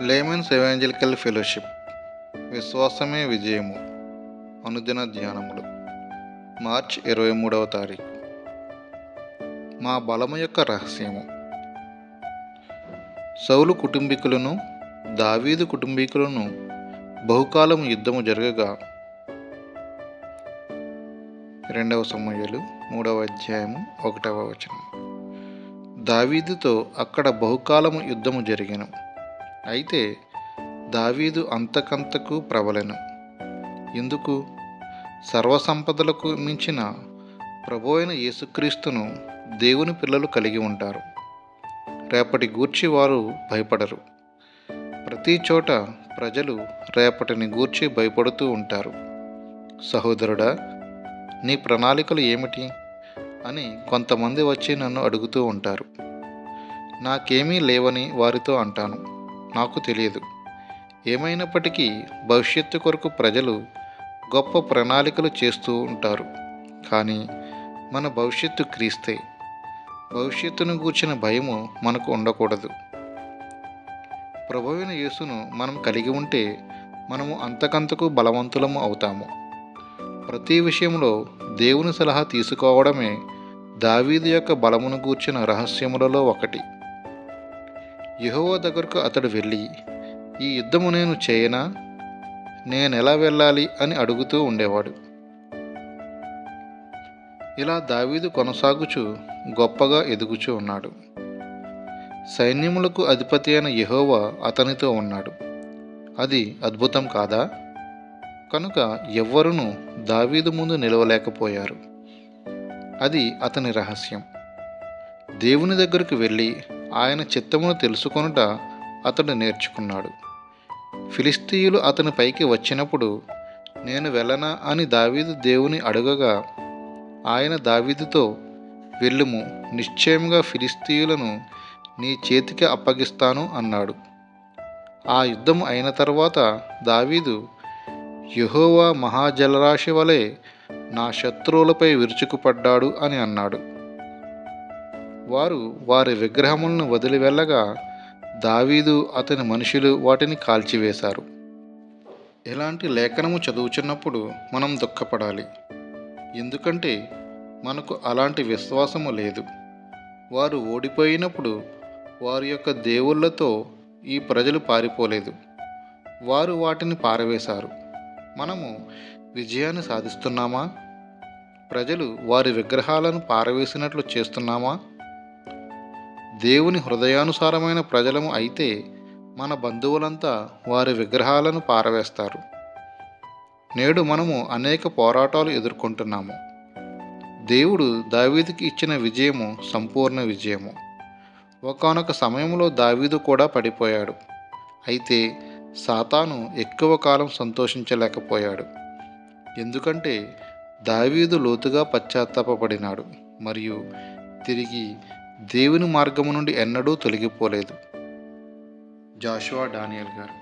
Layman's evangelical fellowship విశ్వాసమే విజయము అనుదిన ధ్యానములు March 23వ తారీఖు. మా బలము యొక్క రహస్యము. సౌలు కుటుంబీకులను దావీదు కుటుంబీకులను బహుకాలము యుద్ధము జరగగా 2 సమూయేలు 3వ అధ్యాయము 1వ వచనం. దావీదుతో అక్కడ బహుకాలము యుద్ధము జరిగెను. అయితే దావీదు అంతకంతకు ప్రబలెను. ఎందుకు? సర్వసంపదలకు మించిన ప్రభు అయిన యేసుక్రీస్తును దేవుని పిల్లలు కలిగి ఉంటారు. రేపటి గూర్చి వారు భయపడరు. ప్రతి చోట ప్రజలు రేపటిని గూర్చి భయపడుతూ ఉంటారు. సహోదరుడా, నీ ప్రణాళికలు ఏమిటి అని కొంతమంది వచ్చి నన్ను అడుగుతూ ఉంటారు. నాకేమీ లేవని వారితో అంటాను. నాకు తెలియదు. ఏమైనప్పటికీ భవిష్యత్తు కొరకు ప్రజలు గొప్ప ప్రణాళికలు చేస్తూ ఉంటారు. కానీ మన భవిష్యత్తు క్రీస్తే. భవిష్యత్తును గూర్చిన భయము మనకు ఉండకూడదు. ప్రభువైన యేసును మనం కలిగి ఉంటే మనము అంతకంతకు బలవంతులము అవుతాము. ప్రతి విషయంలో దేవుని సలహా తీసుకోవడమే దావీదు యొక్క బలమును గూర్చిన రహస్యములలో ఒకటి. యెహోవా దగ్గరకు అతడు వెళ్ళి, ఈ యుద్ధము నేను చేయనా? నేనెలా వెళ్ళాలి అని అడుగుతూ ఉండేవాడు. ఇలా దావీదు కొనసాగుచు గొప్పగా ఎదుగుచూ ఉన్నాడు. సైన్యములకు అధిపతి అయిన యెహోవా అతనితో ఉన్నాడు. అది అద్భుతం కాదా? కనుక ఎవ్వరునూ దావీదు ముందు నిలవలేకపోయారు. అది అతని రహస్యం. దేవుని దగ్గరకు వెళ్ళి ఆయన చిత్తమును తెలుసుకొనుట అతడు నేర్చుకున్నాడు. ఫిలిష్తీయులు అతని పైకి వచ్చినప్పుడు నేను వెళ్ళనా అని దావీదు దేవుని అడగగా ఆయన దావీదుతో, వెళ్ళుము, నిశ్చయముగా ఫిలిష్తీయులను నీ చేతికి అప్పగిస్తాను అన్నాడు. ఆ యుద్ధము అయిన తర్వాత దావీదు, యెహోవా మహాజలరాశి వలె నా శత్రువులపై విరుచుకుపడ్డాడు అని అన్నాడు. వారు వారి విగ్రహములను వదిలి వెళ్ళగా దావీదు అతని మనుషులు వాటిని కాల్చివేశారు. ఇలాంటి లేఖనము చదువుచున్నప్పుడు మనం దుఃఖపడాలి. ఎందుకంటే మనకు అలాంటి విశ్వాసము లేదు. వారు ఓడిపోయినప్పుడు వారి యొక్క దేవుళ్ళతో ఈ ప్రజలు పారిపోలేదు. వారు వాటిని పారవేశారు. మనము విజయాన్ని సాధిస్తున్నామా? ప్రజలు వారి విగ్రహాలను పారవేసినట్లు చేస్తున్నామా? దేవుని హృదయానుసారమైన ప్రజలము అయితే మన బంధువులంతా వారి విగ్రహాలను పారవేస్తారు. నేడు మనము అనేక పోరాటాలు ఎదుర్కొంటున్నాము. దేవుడు దావీదుకి ఇచ్చిన విజయము సంపూర్ణ విజయము. ఒకానొక సమయంలో దావీదు కూడా పడిపోయాడు. అయితే సాతాను ఎక్కువ కాలం సంతోషించలేకపోయాడు. ఎందుకంటే దావీదు లోతుగా పశ్చాత్తాపపడినాడు మరియు తిరిగి దేవుని మార్గము నుండి ఎన్నడూ తొలగిపోలేదు. జాషువా డానియల్ గారు.